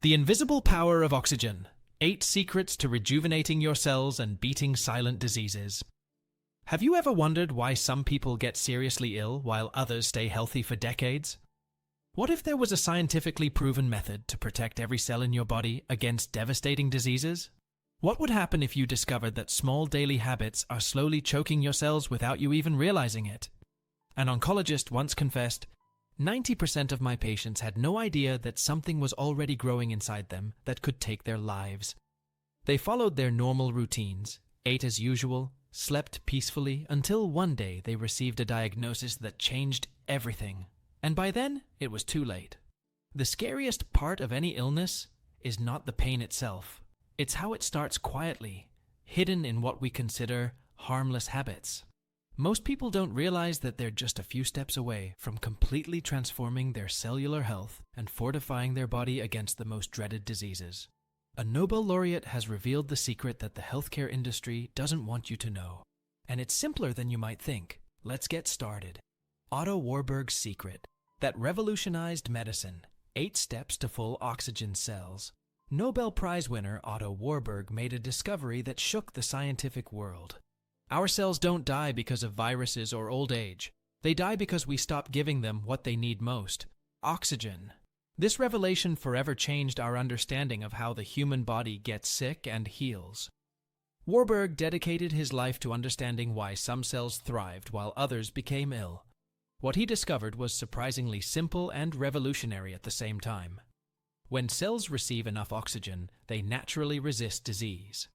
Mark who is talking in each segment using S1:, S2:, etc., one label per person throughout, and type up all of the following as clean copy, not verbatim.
S1: The invisible power of oxygen. 8 secrets to rejuvenating your cells and beating silent diseases. Have you ever wondered why some people get seriously ill while others stay healthy for decades? What if there was a scientifically proven method to protect every cell in your body against devastating diseases? What would happen if you discovered that small daily habits are slowly choking your cells without you even realizing it? An oncologist once confessed, 90% of my patients had no idea that something was already growing inside them that could take their lives. They followed their normal routines, ate as usual, slept peacefully until one day they received a diagnosis that changed everything. And by then, it was too late. The scariest part of any illness is not the pain itself. It's how it starts quietly, hidden in what we consider harmless habits. Most people don't realize that they're just a few steps away from completely transforming their cellular health and fortifying their body against the most dreaded diseases. A Nobel laureate has revealed the secret that the healthcare industry doesn't want you to know. And it's simpler than you might think. Let's get started. Otto Warberg's secret that revolutionized medicine. 8 steps to full oxygen cells. Nobel Prize winner Otto Warberg made a discovery that shook the scientific world. Our cells don't die because of viruses or old age. They die because we stop giving them what they need most: oxygen. This revelation forever changed our understanding of how the human body gets sick and heals. Warburg dedicated his life to understanding why some cells thrived while others became ill. What he discovered was surprisingly simple and revolutionary at the same time. When cells receive enough oxygen, they naturally resist disease.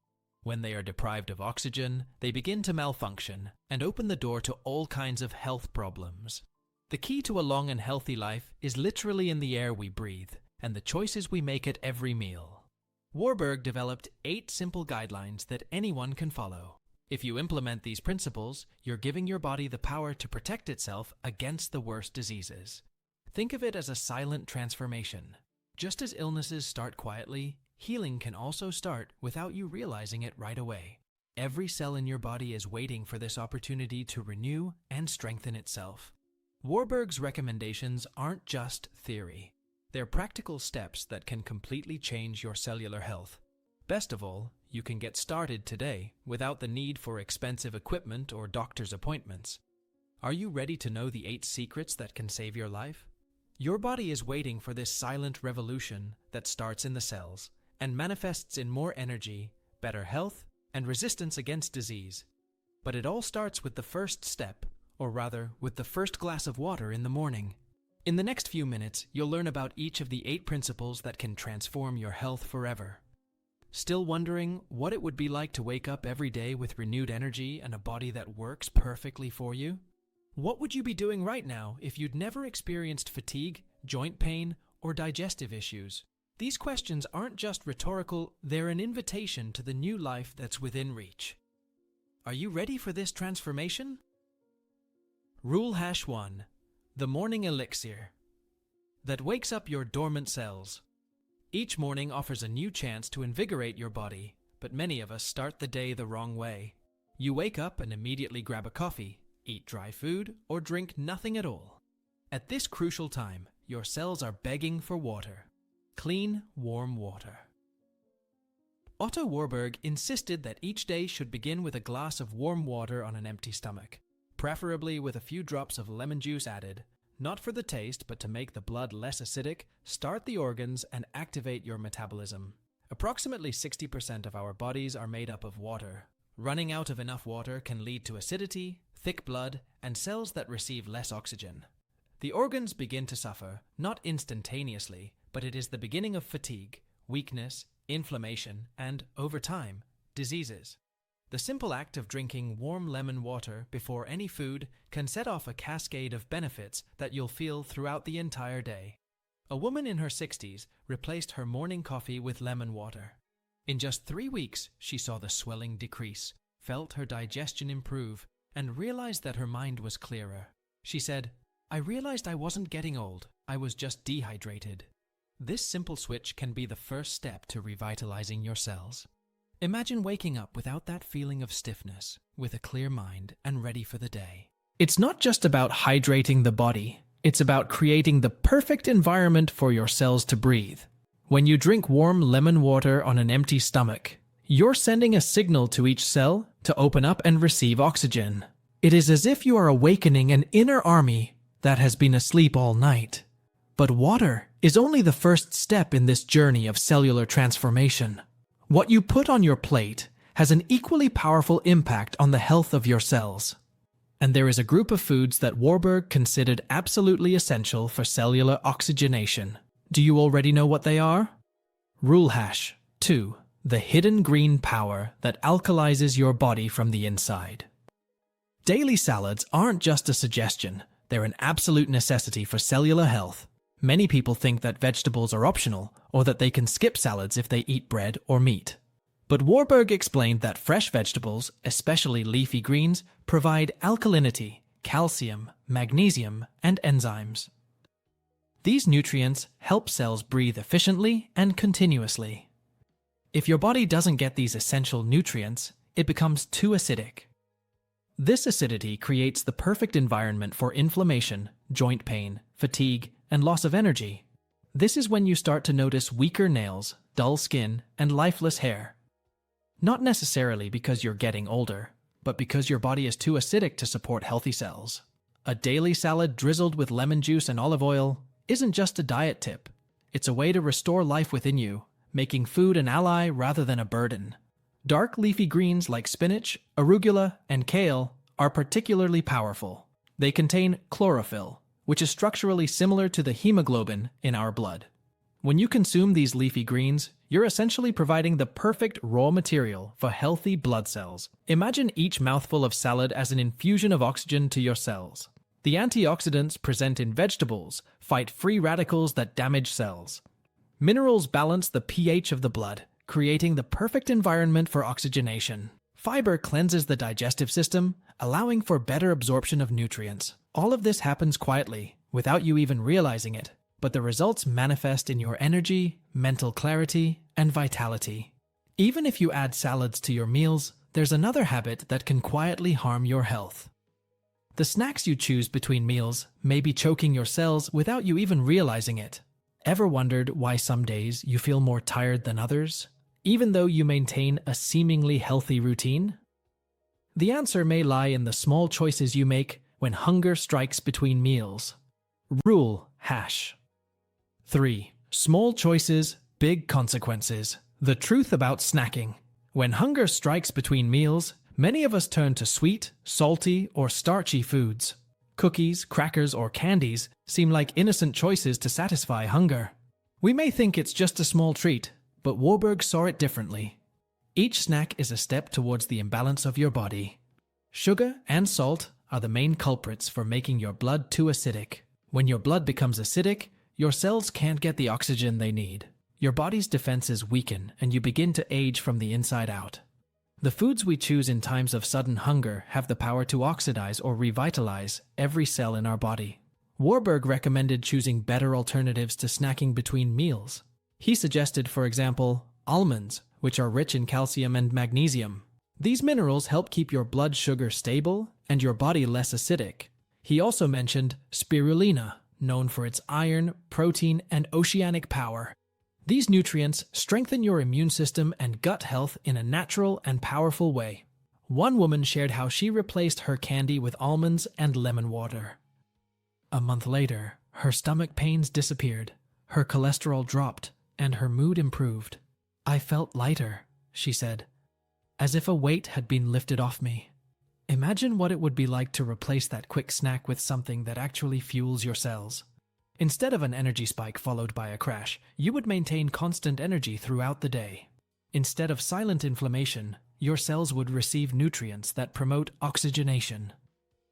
S1: When they are deprived of oxygen, they begin to malfunction and open the door to all kinds of health problems. The key to a long and healthy life is literally in the air we breathe and the choices we make at every meal. Warburg developed 8 simple guidelines that anyone can follow. If you implement these principles, you're giving your body the power to protect itself against the worst diseases. Think of it as a silent transformation. Just as illnesses start quietly, healing can also start without you realizing it right away. Every cell in your body is waiting for this opportunity to renew and strengthen itself. Warburg's recommendations aren't just theory. They're practical steps that can completely change your cellular health. Best of all, you can get started today without the need for expensive equipment or doctor's appointments. Are you ready to know the 8 secrets that can save your life? Your body is waiting for this silent revolution that starts in the cells and manifests in more energy, better health, and resistance against disease. But it all starts with the first step, or rather, with the first glass of water in the morning. In the next few minutes, you'll learn about each of the 8 principles that can transform your health forever. Still wondering what it would be like to wake up every day with renewed energy and a body that works perfectly for you? What would you be doing right now if you'd never experienced fatigue, joint pain, or digestive issues? These questions aren't just rhetorical, they're an invitation to the new life that's within reach. Are you ready for this transformation? Rule #1. The morning elixir that wakes up your dormant cells. Each morning offers a new chance to invigorate your body, but many of us start the day the wrong way. You wake up and immediately grab a coffee, eat dry food, or drink nothing at all. At this crucial time, your cells are begging for water. Clean, warm water. Otto Warberg insisted that each day should begin with a glass of warm water on an empty stomach, preferably with a few drops of lemon juice added, not for the taste but to make the blood less acidic, start the organs, and activate your metabolism. Approximately 60% of our bodies are made up of water. Running out of enough water can lead to acidity, thick blood, and cells that receive less oxygen. The organs begin to suffer, not instantaneously, but it is the beginning of fatigue, weakness, inflammation, and, over time, diseases. The simple act of drinking warm lemon water before any food can set off a cascade of benefits that you'll feel throughout the entire day. A woman in her 60s replaced her morning coffee with lemon water. In just 3 weeks, she saw the swelling decrease, felt her digestion improve, and realized that her mind was clearer. She said, "I realized I wasn't getting old, I was just dehydrated." This simple switch can be the first step to revitalizing your cells. Imagine waking up without that feeling of stiffness, with a clear mind and ready for the day. It's not just about hydrating the body, it's about creating the perfect environment for your cells to breathe. When you drink warm lemon water on an empty stomach, you're sending a signal to each cell to open up and receive oxygen. It is as if you are awakening an inner army that has been asleep all night. But water is only the first step in this journey of cellular transformation. What you put on your plate has an equally powerful impact on the health of your cells. And there is a group of foods that Warburg considered absolutely essential for cellular oxygenation. Do you already know what they are? Rule hash 2. The hidden green power that alkalizes your body from the inside. Daily salads aren't just a suggestion, they're an absolute necessity for cellular health. Many people think that vegetables are optional, or that they can skip salads if they eat bread or meat. But Warburg explained that fresh vegetables, especially leafy greens, provide alkalinity, calcium, magnesium, and enzymes. These nutrients help cells breathe efficiently and continuously. If your body doesn't get these essential nutrients, it becomes too acidic. This acidity creates the perfect environment for inflammation, joint pain, fatigue, and loss of energy. This is when you start to notice weaker nails, dull skin, and lifeless hair. Not necessarily because you're getting older, but because your body is too acidic to support healthy cells. A daily salad drizzled with lemon juice and olive oil isn't just a diet tip. It's a way to restore life within you, making food an ally rather than a burden. Dark leafy greens like spinach, arugula, and kale are particularly powerful. They contain chlorophyll, which is structurally similar to the hemoglobin in our blood. When you consume these leafy greens, you're essentially providing the perfect raw material for healthy blood cells. Imagine each mouthful of salad as an infusion of oxygen to your cells. The antioxidants present in vegetables fight free radicals that damage cells. Minerals balance the pH of the blood, creating the perfect environment for oxygenation. Fiber cleanses the digestive system, allowing for better absorption of nutrients. All of this happens quietly, without you even realizing it, but the results manifest in your energy, mental clarity, and vitality. Even if you add salads to your meals, there's another habit that can quietly harm your health. The snacks you choose between meals may be choking your cells without you even realizing it. Ever wondered why some days you feel more tired than others, even though you maintain a seemingly healthy routine? The answer may lie in the small choices you make when hunger strikes between meals. Rule hash 3. Small choices, big consequences. The truth about snacking. When hunger strikes between meals, many of us turn to sweet, salty, or starchy foods. Cookies, crackers, or candies seem like innocent choices to satisfy hunger. We may think it's just a small treat, but Warburg saw it differently. Each snack is a step towards the imbalance of your body. Sugar and salt are the main culprits for making your blood too acidic. When your blood becomes acidic, your cells can't get the oxygen they need. Your body's defenses weaken and you begin to age from the inside out. The foods we choose in times of sudden hunger have the power to oxidize or revitalize every cell in our body. Warburg recommended choosing better alternatives to snacking between meals. He suggested, for example, almonds, which are rich in calcium and magnesium. These minerals help keep your blood sugar stable and your body less acidic. He also mentioned spirulina, known for its iron, protein, and oceanic power. These nutrients strengthen your immune system and gut health in a natural and powerful way. One woman shared how she replaced her candy with almonds and lemon water. A month later, her stomach pains disappeared, her cholesterol dropped, and her mood improved. "I felt lighter," she said, "as if a weight had been lifted off me." Imagine what it would be like to replace that quick snack with something that actually fuels your cells. Instead of an energy spike followed by a crash, you would maintain constant energy throughout the day. Instead of silent inflammation, your cells would receive nutrients that promote oxygenation.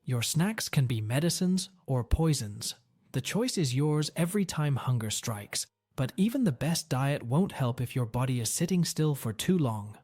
S1: Your snacks can be medicines or poisons. The choice is yours every time hunger strikes, but even the best diet won't help if your body is sitting still for too long.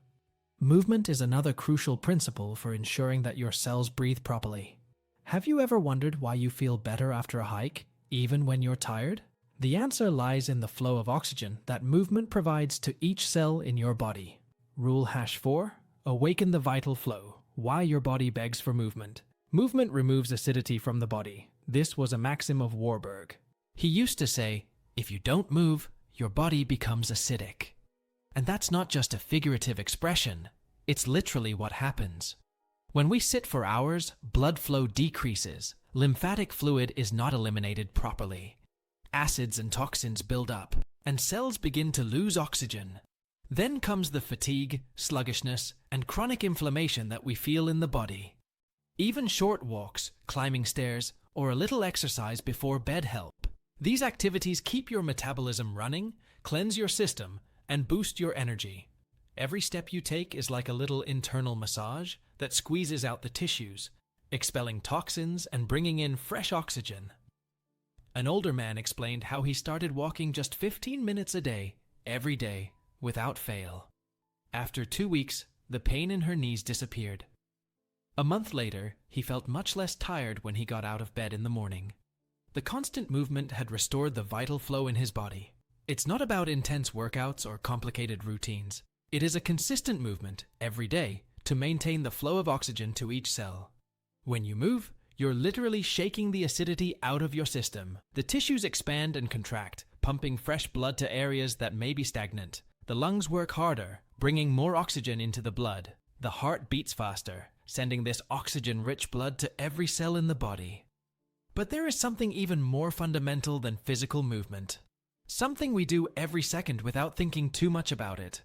S1: Movement is another crucial principle for ensuring that your cells breathe properly. Have you ever wondered why you feel better after a hike, even when you're tired? The answer lies in the flow of oxygen that movement provides to each cell in your body. Rule hash 4. Awaken the vital flow. Why your body begs for movement. Movement removes acidity from the body. This was a maxim of Warburg. He used to say, "If you don't move, your body becomes acidic. And that's not just a figurative expression, it's literally what happens. When we sit for hours, blood flow decreases, lymphatic fluid is not eliminated properly. Acids and toxins build up, and cells begin to lose oxygen. Then comes the fatigue, sluggishness, and chronic inflammation that we feel in the body. Even short walks, climbing stairs, or a little exercise before bed help. These activities keep your metabolism running, cleanse your system, and boost your energy. Every step you take is like a little internal massage that squeezes out the tissues, expelling toxins and bringing in fresh oxygen. An older man explained how he started walking just 15 minutes a day, every day, without fail. After 2 weeks, the pain in her knees disappeared. A month later, he felt much less tired when he got out of bed in the morning. The constant movement had restored the vital flow in his body. It's not about intense workouts or complicated routines. It is a consistent movement, every day, to maintain the flow of oxygen to each cell. When you move, you're literally shaking the acidity out of your system. The tissues expand and contract, pumping fresh blood to areas that may be stagnant. The lungs work harder, bringing more oxygen into the blood. The heart beats faster, sending this oxygen-rich blood to every cell in the body. But there is something even more fundamental than physical movement. Something we do every second without thinking too much about it.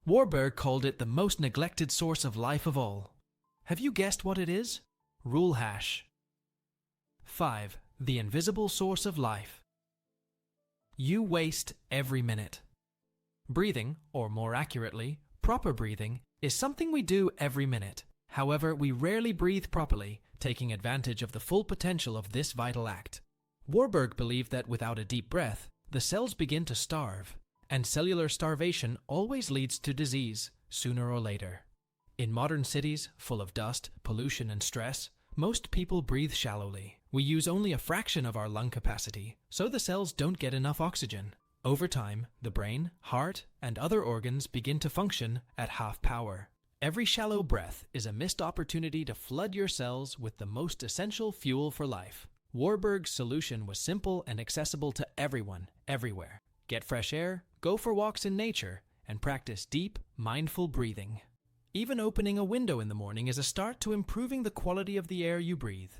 S1: Warberg called it the most neglected source of life of all. Have you guessed what it is? Rule hash. 5. The invisible source of life. You waste every minute. Breathing, or more accurately, proper breathing, is something we do every minute. However, we rarely breathe properly, taking advantage of the full potential of this vital act. Warberg believed that without a deep breath, the cells begin to starve, and cellular starvation always leads to disease, sooner or later. In modern cities, full of dust, pollution, and stress, most people breathe shallowly. We use only a fraction of our lung capacity, so the cells don't get enough oxygen. Over time, the brain, heart, and other organs begin to function at half power. Every shallow breath is a missed opportunity to flood your cells with the most essential fuel for life. Warburg's solution was simple and accessible to everyone, everywhere. Get fresh air, go for walks in nature, and practice deep, mindful breathing. Even opening a window in the morning is a start to improving the quality of the air you breathe.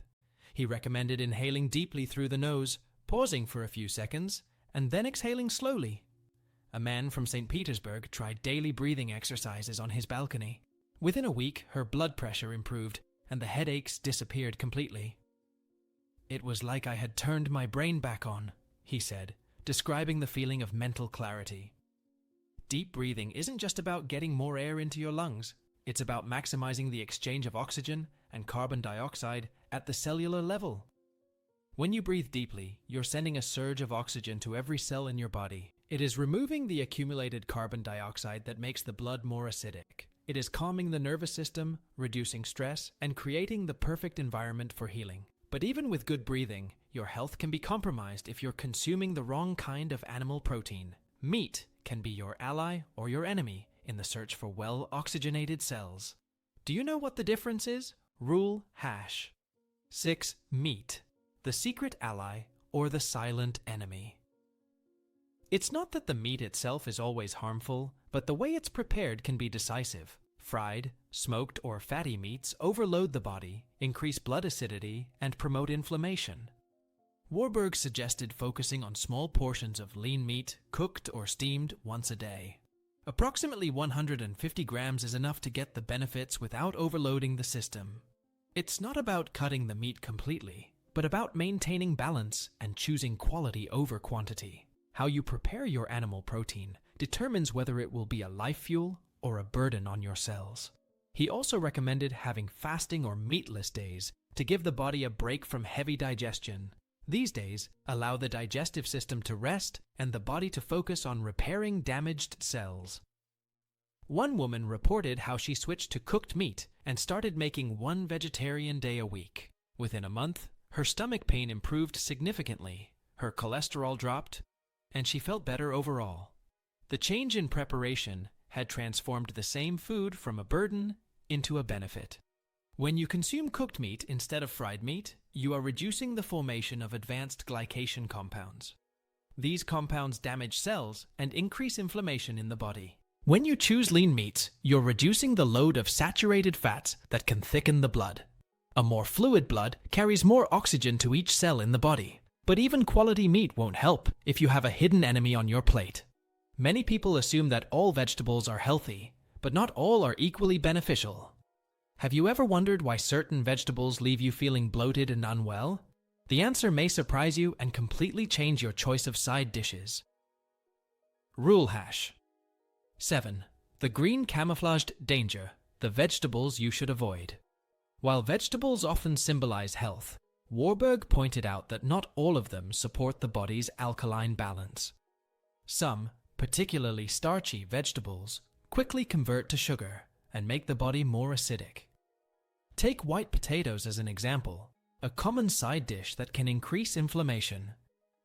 S1: He recommended inhaling deeply through the nose, pausing for a few seconds, and then exhaling slowly. A man from St. Petersburg tried daily breathing exercises on his balcony. Within a week, her blood pressure improved, and the headaches disappeared completely. It was like I had turned my brain back on, he said, describing the feeling of mental clarity. Deep breathing isn't just about getting more air into your lungs. It's about maximizing the exchange of oxygen and carbon dioxide at the cellular level. When you breathe deeply, you're sending a surge of oxygen to every cell in your body. It is removing the accumulated carbon dioxide that makes the blood more acidic. It is calming the nervous system, reducing stress, and creating the perfect environment for healing. But even with good breathing, your health can be compromised if you're consuming the wrong kind of animal protein. Meat can be your ally or your enemy in the search for well-oxygenated cells. Do you know what the difference is? Rule hash. 6. Meat. The secret ally or the silent enemy. It's not that the meat itself is always harmful, but the way it's prepared can be decisive. Fried, smoked, or fatty meats overload the body, increase blood acidity, and promote inflammation. Warburg suggested focusing on small portions of lean meat, cooked or steamed once a day. Approximately 150 grams is enough to get the benefits without overloading the system. It's not about cutting the meat completely, but about maintaining balance and choosing quality over quantity. How you prepare your animal protein determines whether it will be a life fuel or a burden on your cells. He also recommended having fasting or meatless days to give the body a break from heavy digestion. These days allow the digestive system to rest and the body to focus on repairing damaged cells. One woman reported how she switched to cooked meat and started making one vegetarian day a week. Within a month, her stomach pain improved significantly, her cholesterol dropped, and she felt better overall. The change in preparation had transformed the same food from a burden into a benefit. When you consume cooked meat instead of fried meat, you are reducing the formation of advanced glycation compounds. These compounds damage cells and increase inflammation in the body. When you choose lean meats, you're reducing the load of saturated fats that can thicken the blood. A more fluid blood carries more oxygen to each cell in the body. But even quality meat won't help if you have a hidden enemy on your plate. Many people assume that all vegetables are healthy, but not all are equally beneficial. Have you ever wondered why certain vegetables leave you feeling bloated and unwell? The answer may surprise you and completely change your choice of side dishes. Rule hash. 7. The green camouflaged danger, the vegetables you should avoid. While vegetables often symbolize health, Warburg pointed out that not all of them support the body's alkaline balance. Some, particularly starchy vegetables, quickly convert to sugar and make the body more acidic. Take white potatoes as an example, a common side dish that can increase inflammation.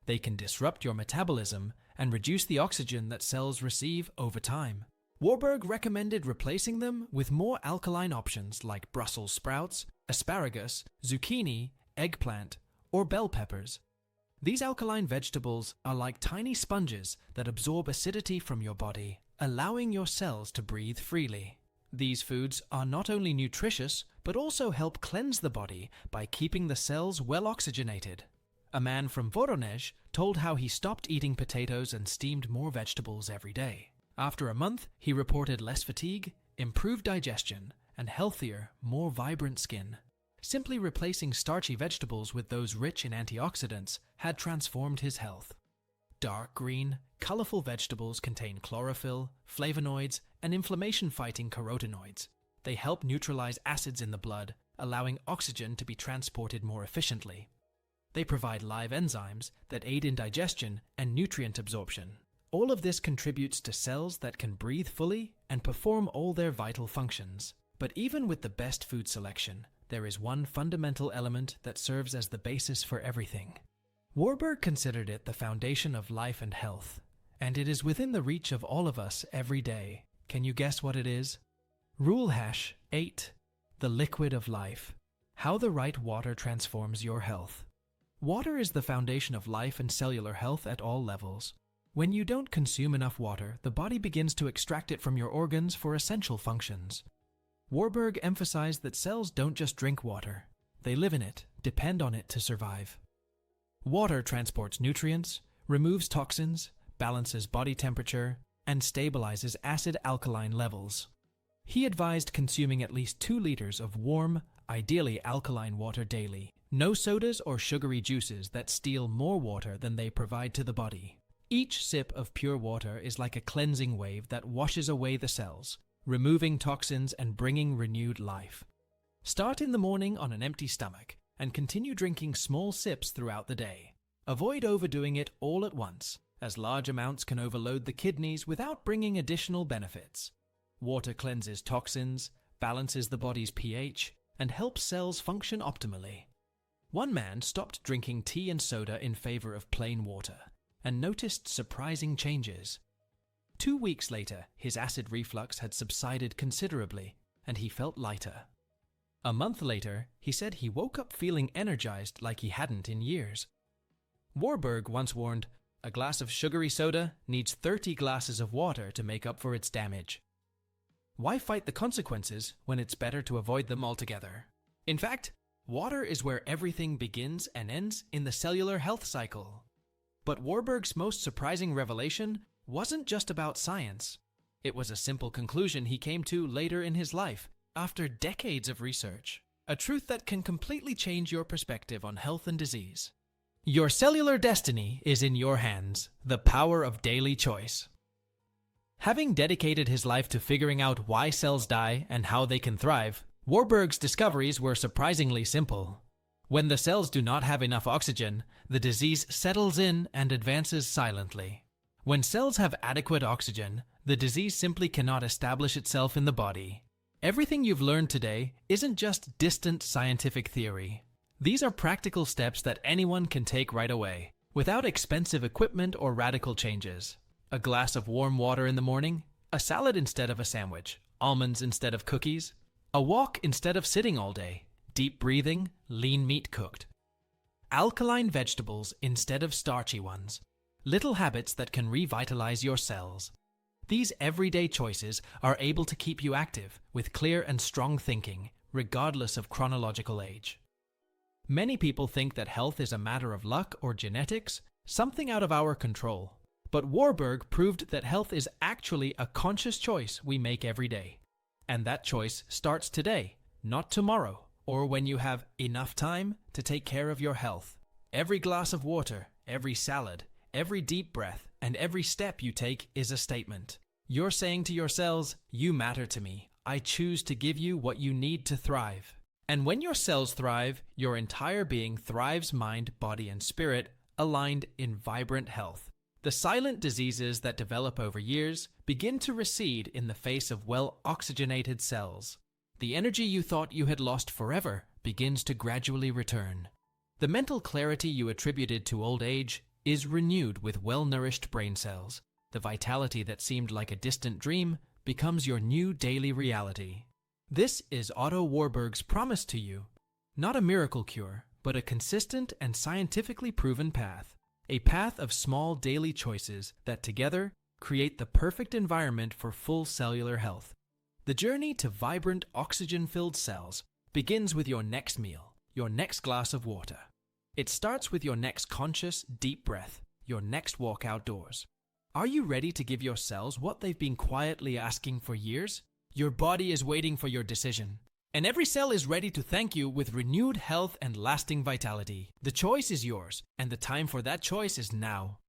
S1: They can disrupt your metabolism and reduce the oxygen that cells receive over time. Warburg recommended replacing them with more alkaline options like Brussels sprouts, asparagus, zucchini, eggplant, or bell peppers. These alkaline vegetables are like tiny sponges that absorb acidity from your body, allowing your cells to breathe freely. These foods are not only nutritious, but also help cleanse the body by keeping the cells well oxygenated. A man from Voronezh told how he stopped eating potatoes and steamed more vegetables every day. After a month, he reported less fatigue, improved digestion, and healthier, more vibrant skin. Simply replacing starchy vegetables with those rich in antioxidants had transformed his health. Dark green, colorful vegetables contain chlorophyll, flavonoids, and inflammation-fighting carotenoids. They help neutralize acids in the blood, allowing oxygen to be transported more efficiently. They provide live enzymes that aid in digestion and nutrient absorption. All of this contributes to cells that can breathe fully and perform all their vital functions. But even with the best food selection, there is one fundamental element that serves as the basis for everything. Warburg considered it the foundation of life and health, and it is within the reach of all of us every day. Can you guess what it is? Rule hash 8. The liquid of life. How the right water transforms your health. Water is the foundation of life and cellular health at all levels. When you don't consume enough water, the body begins to extract it from your organs for essential functions. Warburg emphasized that cells don't just drink water. They live in it, depend on it to survive. Water transports nutrients, removes toxins, balances body temperature, and stabilizes acid-alkaline levels. He advised consuming at least 2 liters of warm, ideally alkaline water daily. No sodas or sugary juices that steal more water than they provide to the body. Each sip of pure water is like a cleansing wave that washes away the cells, removing toxins and bringing renewed life. Start in the morning on an empty stomach and continue drinking small sips throughout the day. Avoid overdoing it all at once, as large amounts can overload the kidneys without bringing additional benefits. Water cleanses toxins, balances the body's pH, and helps cells function optimally. One man stopped drinking tea and soda in favor of plain water and noticed surprising changes. 2 weeks later, his acid reflux had subsided considerably, and he felt lighter. A month later, he said he woke up feeling energized like he hadn't in years. Warburg once warned, "A glass of sugary soda needs 30 glasses of water to make up for its damage." Why fight the consequences when it's better to avoid them altogether? In fact, water is where everything begins and ends in the cellular health cycle. But Warburg's most surprising revelation wasn't just about science. It was a simple conclusion he came to later in his life, after decades of research. A truth that can completely change your perspective on health and disease. Your cellular destiny is in your hands. The power of daily choice. Having dedicated his life to figuring out why cells die and how they can thrive, Warburg's discoveries were surprisingly simple. When the cells do not have enough oxygen, the disease settles in and advances silently. When cells have adequate oxygen, the disease simply cannot establish itself in the body. Everything you've learned today isn't just distant scientific theory. These are practical steps that anyone can take right away, without expensive equipment or radical changes. A glass of warm water in the morning, a salad instead of a sandwich, almonds instead of cookies, a walk instead of sitting all day, deep breathing, lean meat cooked. Alkaline vegetables instead of starchy ones. little habits that can revitalize your cells. These everyday choices are able to keep you active with clear and strong thinking, regardless of chronological age. Many people think that health is a matter of luck or genetics, something out of our control. But Warburg proved that health is actually a conscious choice we make every day. And that choice starts today, not tomorrow, or when you have enough time to take care of your health. Every glass of water, every salad, every deep breath, and every step you take is a statement. You're saying to your cells, "You matter to me. I choose to give you what you need to thrive." And when your cells thrive, your entire being thrives, mind, body, and spirit, aligned in vibrant health. The silent diseases that develop over years begin to recede in the face of well-oxygenated cells. The energy you thought you had lost forever begins to gradually return. The mental clarity you attributed to old age is renewed with well-nourished brain cells. The vitality that seemed like a distant dream becomes your new daily reality. This is Otto Warberg's promise to you. Not a miracle cure, but a consistent and scientifically proven path. A path of small daily choices that together create the perfect environment for full cellular health. The journey to vibrant, oxygen-filled cells begins with your next meal, your next glass of water. It starts with your next conscious, deep breath, your next walk outdoors. Are you ready to give your cells what they've been quietly asking for years? Your body is waiting for your decision. And every cell is ready to thank you with renewed health and lasting vitality. The choice is yours, and the time for that choice is now.